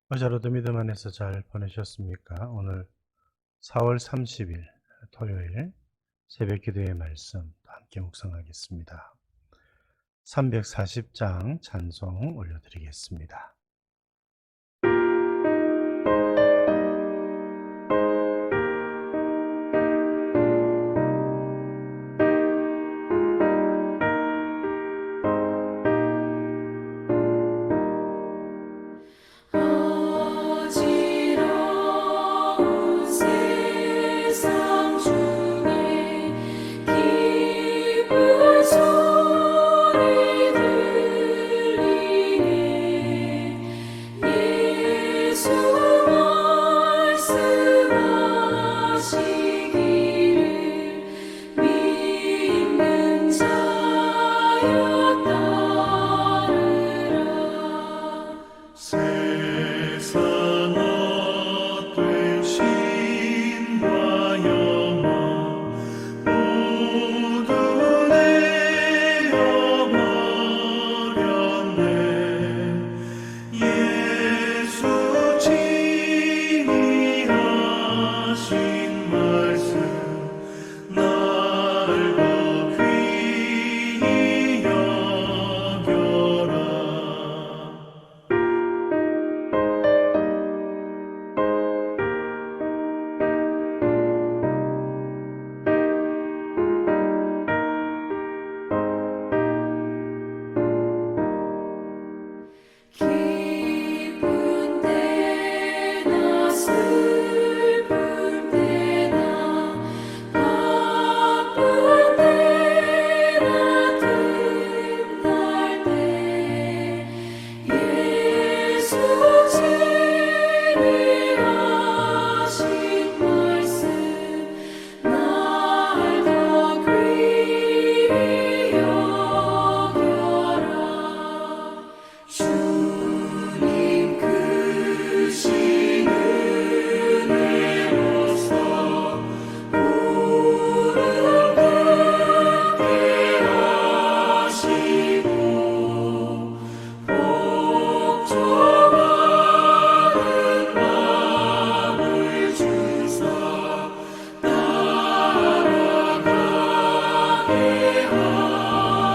어제로도 믿음 안에서 잘 보내셨습니까? 오늘 4월 30일 토요일 새벽 기도의 말씀 함께 묵상하겠습니다. 340장 찬송 올려드리겠습니다. 어지러운 세상 중에 기쁜 소리 들리네. 예수 말씀하시기를 믿는 자여 따르라. 세상 얻된 신과 영원 모두 내어버렸네. 예수 진리하신 말씀 날 더 귀히 여겨라. 기쁜 때나 슬픈 때나 바쁜 때나 틈날 때 예수 진리하신 말씀 날 더 귀히 여겨라. 주님 크신 은혜로서 무릎 꿇게 하시고 복종하는 마음을 주사 따라가게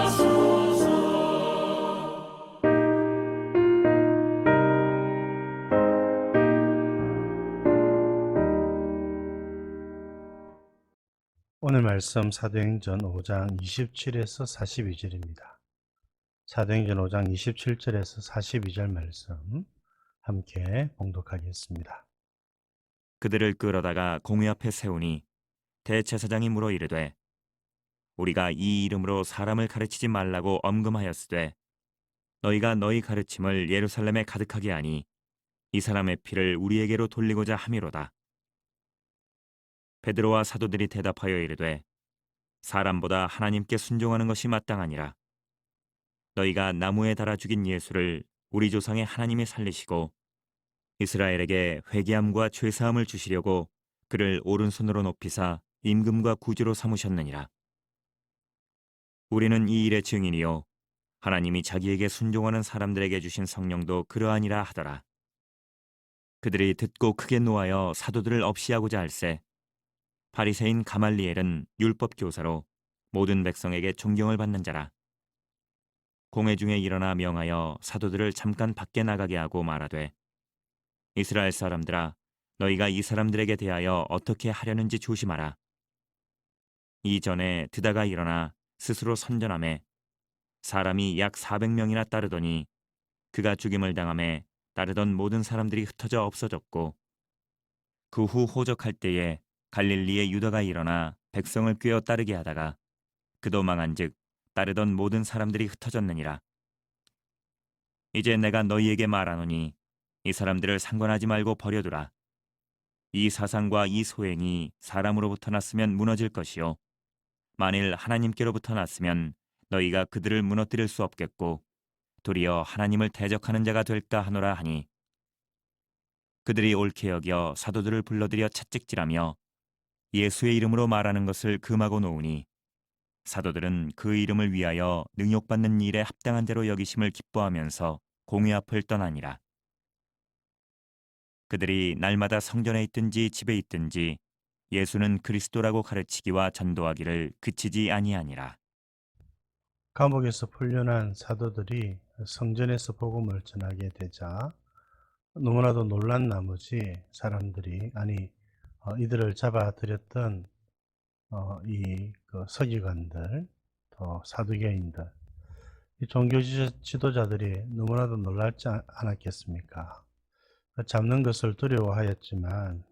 하소서. 오늘 말씀 사도행전 5장 27에서 42절입니다. 사도행전 5장 27절에서 42절 말씀 함께 봉독하겠습니다. 그들을 끌어다가 공회 앞에 세우니 대제사장이 물어 이르되 우리가 이 이름으로 사람을 가르치지 말라고 엄금하였으되 너희가 너희 가르침을 예루살렘에 가득하게 하니 이 사람의 피를 우리에게로 돌리고자 함이로다. 베드로와 사도들이 대답하여 이르되 사람보다 하나님께 순종하는 것이 마땅하니라. 너희가 나무에 달아 죽인 예수를 우리 조상의 하나님이 살리시고 이스라엘에게 회개함과 죄사함을 주시려고 그를 오른손으로 높이사 임금과 구주로 삼으셨느니라. 우리는 이 일의 증인이요 하나님이 자기에게 순종하는 사람들에게 주신 성령도 그러하니라 하더라. 그들이 듣고 크게 노하여 사도들을 없이하고자 할세 바리새인 가말리엘은 율법 교사로 모든 백성에게 존경을 받는 자라. 공회 중에 일어나 명하여 사도들을 잠깐 밖에 나가게 하고 말하되 이스라엘 사람들아 너희가 이 사람들에게 대하여 어떻게 하려는지 조심하라. 이전에 드다가 일어나 스스로 선전하매 사람이 약 400명이나 따르더니 그가 죽임을 당함에 따르던 모든 사람들이 흩어져 없어졌고 그 후 호적할 때에 갈릴리의 유다가 일어나 백성을 꿰어 따르게 하다가 그도 망한즉 따르던 모든 사람들이 흩어졌느니라. 이제 내가 너희에게 말하노니 이 사람들을 상관하지 말고 버려두라. 이 사상과 이 소행이 사람으로부터 났으면 무너질 것이요 만일 하나님께로부터 났으면 너희가 그들을 무너뜨릴 수 없겠고 도리어 하나님을 대적하는 자가 될까 하노라 하니 그들이 옳게 여겨 사도들을 불러들여 채찍질하며 예수의 이름으로 말하는 것을 금하고 놓으니 사도들은 그 이름을 위하여 능욕받는 일에 합당한 대로 여기심을 기뻐하면서 공회 앞을 떠나니라. 그들이 날마다 성전에 있든지 집에 있든지 예수는 그리스도라고 가르치기와 전도하기를 그치지 아니하니라. 감옥에서 풀려난 사도들이 성전에서 복음을 전하게 되자 너무나도 놀란 나머지 사람들이 이들을 잡아들였던 서기관들 또 사두개인들 이 종교 지도자들이 너무나도 놀랄지 않았겠습니까? 잡는 것을 두려워하였지만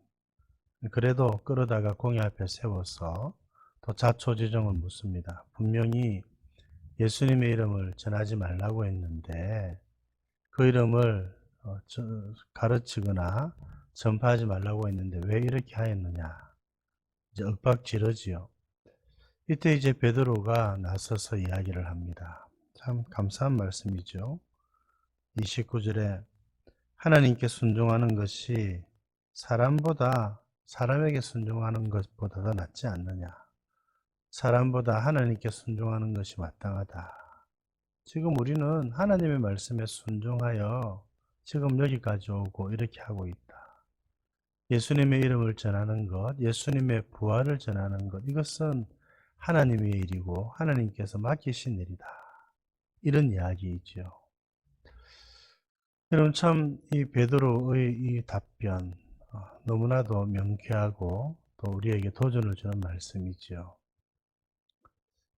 그래도 끌어다가 공의 앞에 세워서 또 자초지종을 묻습니다. 분명히 예수님의 이름을 전하지 말라고 했는데 그 이름을 가르치거나 전파하지 말라고 했는데 왜 이렇게 하였느냐? 이제 윽박지르지요. 이때 이제 베드로가 나서서 이야기를 합니다. 참 감사한 말씀이죠. 29절에 하나님께 순종하는 것이 사람에게 순종하는 것보다 더 낫지 않느냐. 사람보다 하나님께 순종하는 것이 마땅하다. 지금 우리는 하나님의 말씀에 순종하여 지금 여기까지 오고 이렇게 하고 있다. 예수님의 이름을 전하는 것, 예수님의 부활을 전하는 것, 이것은 하나님의 일이고 하나님께서 맡기신 일이다. 이런 이야기이죠. 여러분 참 이 베드로의 이 답변 너무나도 명쾌하고 또 우리에게 도전을 주는 말씀이죠.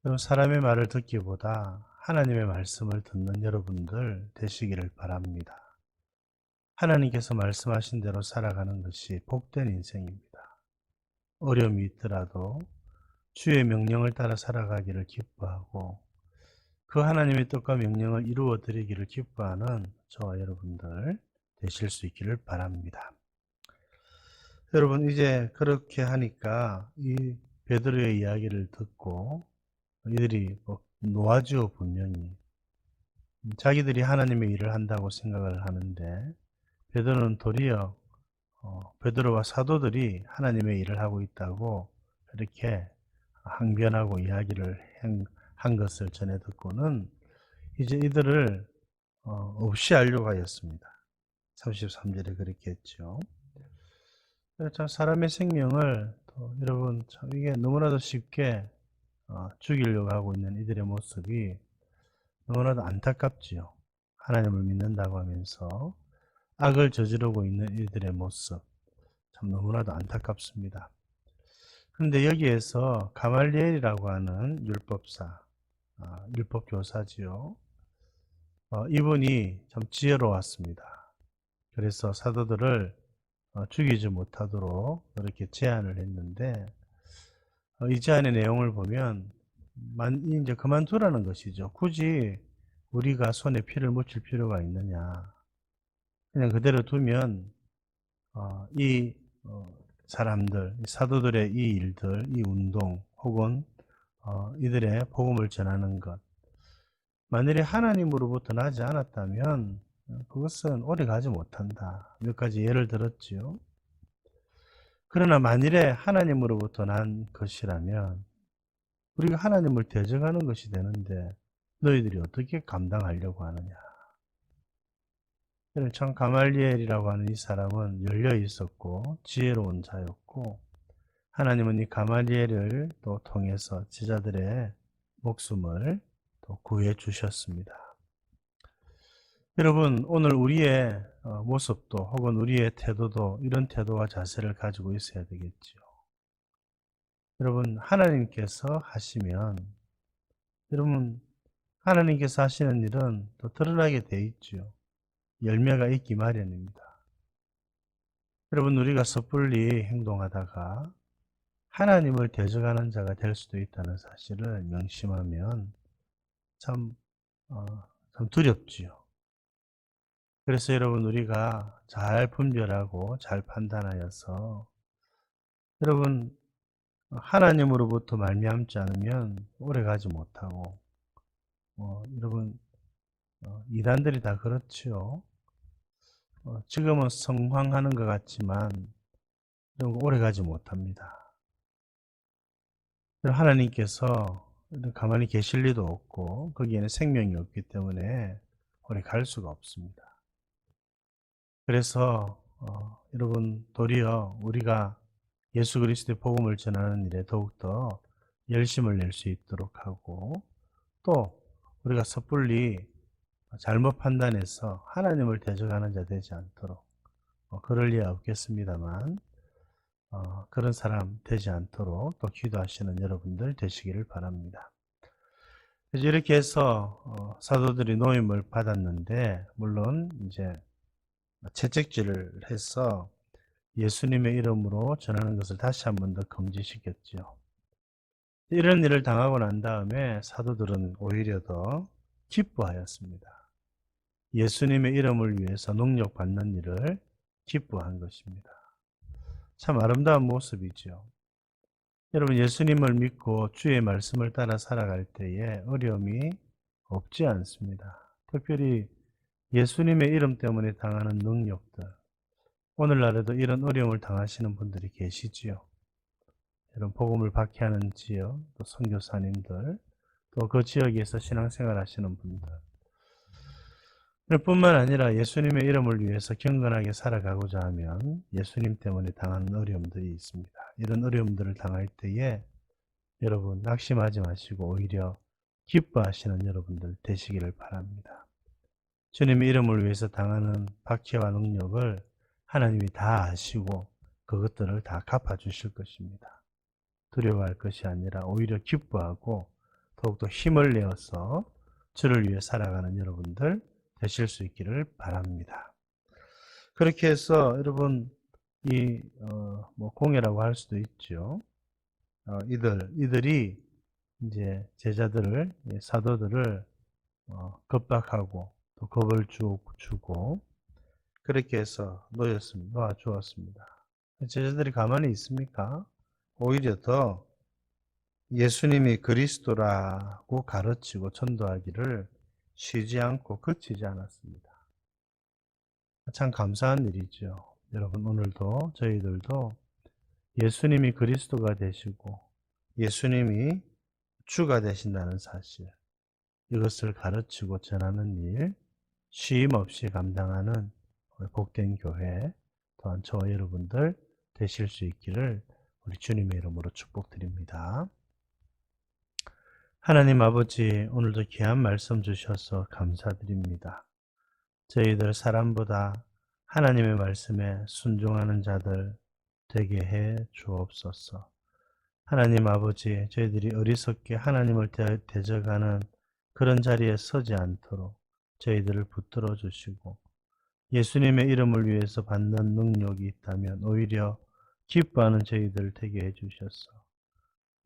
여러분 사람의 말을 듣기보다 하나님의 말씀을 듣는 여러분들 되시기를 바랍니다. 하나님께서 말씀하신 대로 살아가는 것이 복된 인생입니다. 어려움이 있더라도 주의 명령을 따라 살아가기를 기뻐하고 그 하나님의 뜻과 명령을 이루어 드리기를 기뻐하는 저와 여러분들 되실 수 있기를 바랍니다. 여러분 이제 그렇게 하니까 이 베드로의 이야기를 듣고 이들이 놓아지어 분명히 자기들이 하나님의 일을 한다고 생각을 하는데 베드로는 도리어 베드로와 사도들이 하나님의 일을 하고 있다고 이렇게 항변하고 이야기를 한 것을 전해 듣고는 이제 이들을 없이 하려고 하였습니다. 33절에 그렇게 했죠. 참 사람의 생명을 여러분 참 이게 너무나도 쉽게 죽이려고 하고 있는 이들의 모습이 너무나도 안타깝지요. 하나님을 믿는다고 하면서 악을 저지르고 있는 이들의 모습 참 너무나도 안타깝습니다. 그런데 여기에서 가말리엘이라고 하는 율법사, 율법교사지요. 이분이 참 지혜로웠습니다. 그래서 사도들을 죽이지 못하도록 그렇게 제안을 했는데 이 제안의 내용을 보면 이제 그만두라는 것이죠. 굳이 우리가 손에 피를 묻힐 필요가 있느냐. 그냥 그대로 두면 이 사람들, 사도들의 이 일들, 이 운동 혹은 이들의 복음을 전하는 것 만일에 하나님으로부터 나지 않았다면 그것은 오래 가지 못한다. 몇 가지 예를 들었지요. 그러나 만일에 하나님으로부터 난 것이라면 우리가 하나님을 대적하는 것이 되는데 너희들이 어떻게 감당하려고 하느냐. 참 가말리엘이라고 하는 이 사람은 열려 있었고 지혜로운 자였고 하나님은 이 가말리엘을 또 통해서 제자들의 목숨을 또 구해 주셨습니다. 여러분 오늘 우리의 모습도 혹은 우리의 태도도 이런 태도와 자세를 가지고 있어야 되겠죠. 여러분 하나님께서 하시면 여러분 하나님께서 하시는 일은 또 드러나게 돼 있죠. 열매가 있기 마련입니다. 여러분 우리가 섣불리 행동하다가 하나님을 대적하는 자가 될 수도 있다는 사실을 명심하면 참 두렵지요. 그래서 여러분 우리가 잘 분별하고 잘 판단하여서 여러분 하나님으로부터 말미암지 않으면 오래가지 못하고 여러분 이단들이 다 그렇지요. 지금은 성황하는 것 같지만 오래가지 못합니다. 하나님께서 가만히 계실 리도 없고 거기에는 생명이 없기 때문에 오래 갈 수가 없습니다. 그래서 여러분 도리어 우리가 예수 그리스도의 복음을 전하는 일에 더욱더 열심을 낼 수 있도록 하고, 또 우리가 섣불리 잘못 판단해서 하나님을 대적하는 자 되지 않도록, 그럴 리야 없겠습니다만 그런 사람 되지 않도록 또 기도하시는 여러분들 되시기를 바랍니다. 그래서 이렇게 해서 사도들이 노임을 받았는데, 물론 이제 채찍질을 해서 예수님의 이름으로 전하는 것을 다시 한 번 더 금지시켰죠. 이런 일을 당하고 난 다음에 사도들은 오히려 더 기뻐하였습니다. 예수님의 이름을 위해서 능력받는 일을 기뻐한 것입니다. 참 아름다운 모습이죠. 여러분, 예수님을 믿고 주의 말씀을 따라 살아갈 때에 어려움이 없지 않습니다. 특별히 예수님의 이름 때문에 당하는 능력들, 오늘날에도 이런 어려움을 당하시는 분들이 계시지요. 이런 복음을 박해하는 지역, 또 선교사님들, 또 그 지역에서 신앙생활 하시는 분들, 뿐만 아니라 예수님의 이름을 위해서 경건하게 살아가고자 하면 예수님 때문에 당하는 어려움들이 있습니다. 이런 어려움들을 당할 때에 여러분 낙심하지 마시고 오히려 기뻐하시는 여러분들 되시기를 바랍니다. 주님의 이름을 위해서 당하는 박해와 능력을 하나님이 다 아시고 그것들을 다 갚아주실 것입니다. 두려워할 것이 아니라 오히려 기뻐하고 더욱더 힘을 내어서 주를 위해 살아가는 여러분들 되실 수 있기를 바랍니다. 그렇게 해서 여러분 이 공예라고 할 수도 있죠. 이들이 이제 제자들을, 사도들을 겁박하고 또 겁을 주고 그렇게 해서 놓아 주었습니다. 제자들이 가만히 있습니까? 오히려 더 예수님이 그리스도라고 가르치고 전도하기를 쉬지 않고 그치지 않았습니다. 참 감사한 일이죠. 여러분, 오늘도 저희들도 예수님이 그리스도가 되시고 예수님이 주가 되신다는 사실, 이것을 가르치고 전하는 일 쉼 없이 감당하는 복된 교회, 또한 저와 여러분들 되실 수 있기를 우리 주님의 이름으로 축복드립니다. 하나님 아버지, 오늘도 귀한 말씀 주셔서 감사드립니다. 저희들 사람보다 하나님의 말씀에 순종하는 자들 되게 해 주옵소서. 하나님 아버지, 저희들이 어리석게 하나님을 대적하는 그런 자리에 서지 않도록 저희들을 붙들어 주시고, 예수님의 이름을 위해서 받는 능력이 있다면 오히려 기뻐하는 저희들 되게 해 주셔서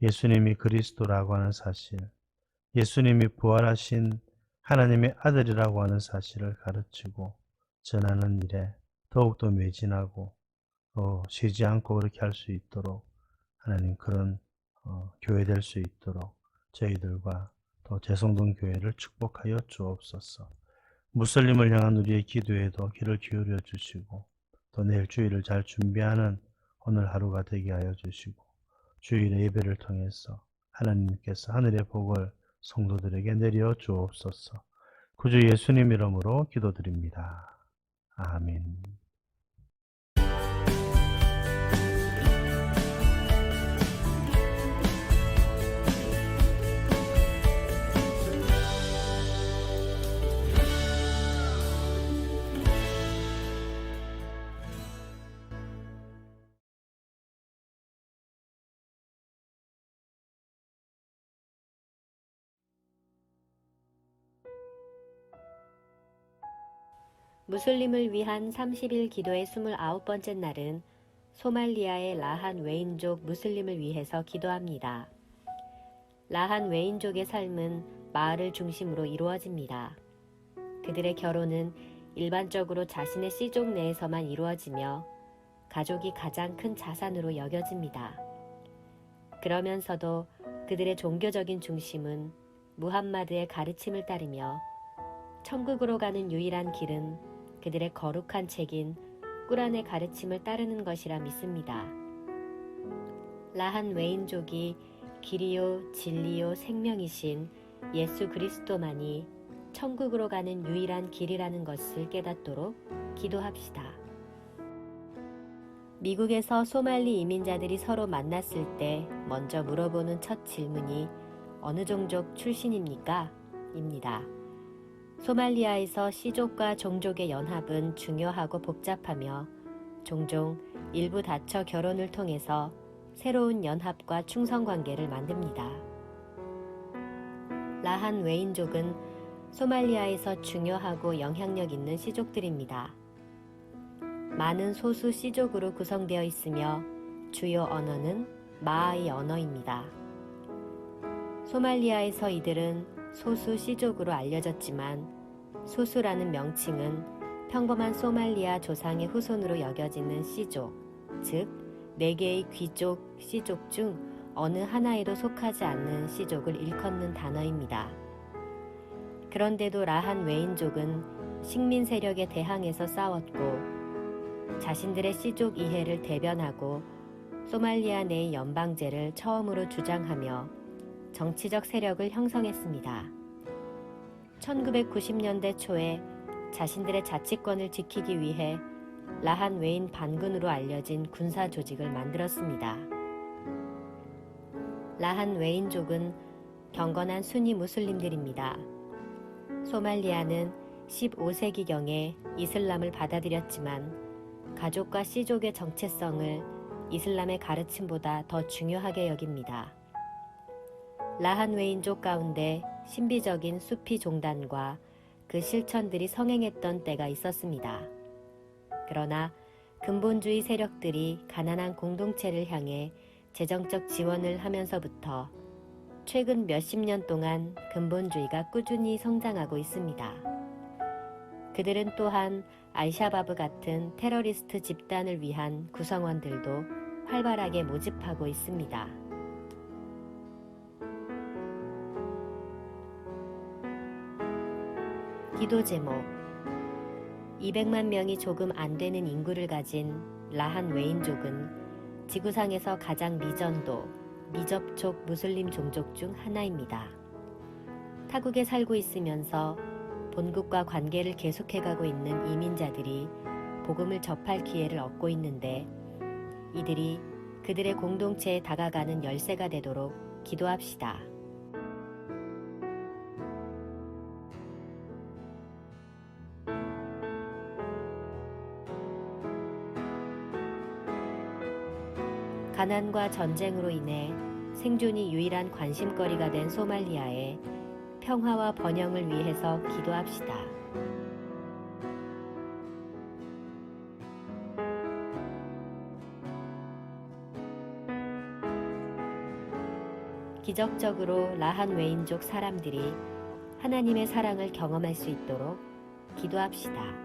예수님이 그리스도라고 하는 사실, 예수님이 부활하신 하나님의 아들이라고 하는 사실을 가르치고 전하는 일에 더욱더 매진하고 쉬지 않고 그렇게 할 수 있도록 하나님 그런 교회 될 수 있도록 저희들과 또 재성동 교회를 축복하여 주옵소서. 무슬림을 향한 우리의 기도에도 귀를 기울여 주시고 또 내일 주일을 잘 준비하는 오늘 하루가 되게 하여 주시고, 주일의 예배를 통해서 하나님께서 하늘의 복을 성도들에게 내려 주옵소서. 구주 예수님 이름으로 기도드립니다. 아멘. 무슬림을 위한 30일 기도의 29번째 날은 소말리아의 라한 웨인족 무슬림을 위해서 기도합니다. 라한 웨인족의 삶은 마을을 중심으로 이루어집니다. 그들의 결혼은 일반적으로 자신의 씨족 내에서만 이루어지며 가족이 가장 큰 자산으로 여겨집니다. 그러면서도 그들의 종교적인 중심은 무함마드의 가르침을 따르며 천국으로 가는 유일한 길은 그들의 거룩한 책인 꾸란의 가르침을 따르는 것이라 믿습니다. 라한 웨인족이 길이요 진리요 생명이신 예수 그리스도만이 천국으로 가는 유일한 길이라는 것을 깨닫도록 기도합시다. 미국에서 소말리 이민자들이 서로 만났을 때 먼저 물어보는 첫 질문이 어느 종족 출신입니까? 입니다. 소말리아에서 시족과 종족의 연합은 중요하고 복잡하며 종종 일부 다처 결혼을 통해서 새로운 연합과 충성 관계를 만듭니다. 라한 웨인족은 소말리아에서 중요하고 영향력 있는 시족들입니다. 많은 소수 시족으로 구성되어 있으며 주요 언어는 마아이 언어입니다. 소말리아에서 이들은 소수 시족으로 알려졌지만 소수라는 명칭은 평범한 소말리아 조상의 후손으로 여겨지는 시족, 즉 4개의 귀족, 시족 중 어느 하나에도 속하지 않는 시족을 일컫는 단어입니다. 그런데도 라한 웨인족은 식민 세력에 대항해서 싸웠고 자신들의 시족 이해를 대변하고 소말리아 내의 연방제를 처음으로 주장하며 정치적 세력을 형성했습니다. 1990년대 초에 자신들의 자치권을 지키기 위해 라한 웨인 반군으로 알려진 군사 조직을 만들었습니다. 라한 웨인족은 경건한 순니 무슬림들입니다. 소말리아는 15세기경에 이슬람을 받아들였지만 가족과 시족의 정체성을 이슬람의 가르침보다 더 중요하게 여깁니다. 라한 웨인족 가운데 신비적인 수피 종단과 그 실천들이 성행했던 때가 있었습니다. 그러나 근본주의 세력들이 가난한 공동체를 향해 재정적 지원을 하면서부터 최근 몇십 년 동안 근본주의가 꾸준히 성장하고 있습니다. 그들은 또한 알샤바브 같은 테러리스트 집단을 위한 구성원들도 활발하게 모집하고 있습니다. 기도 제목 200만 명이 조금 안 되는 인구를 가진 라한 웨인족은 지구상에서 가장 미전도, 미접촉 무슬림 종족 중 하나입니다. 타국에 살고 있으면서 본국과 관계를 계속해가고 있는 이민자들이 복음을 접할 기회를 얻고 있는데 이들이 그들의 공동체에 다가가는 열쇠가 되도록 기도합시다. 가난과 전쟁으로 인해 생존이 유일한 관심거리가 된 소말리아에 평화와 번영을 위해서 기도합시다. 기적적으로 라한 웨인족 사람들이 하나님의 사랑을 경험할 수 있도록 기도합시다.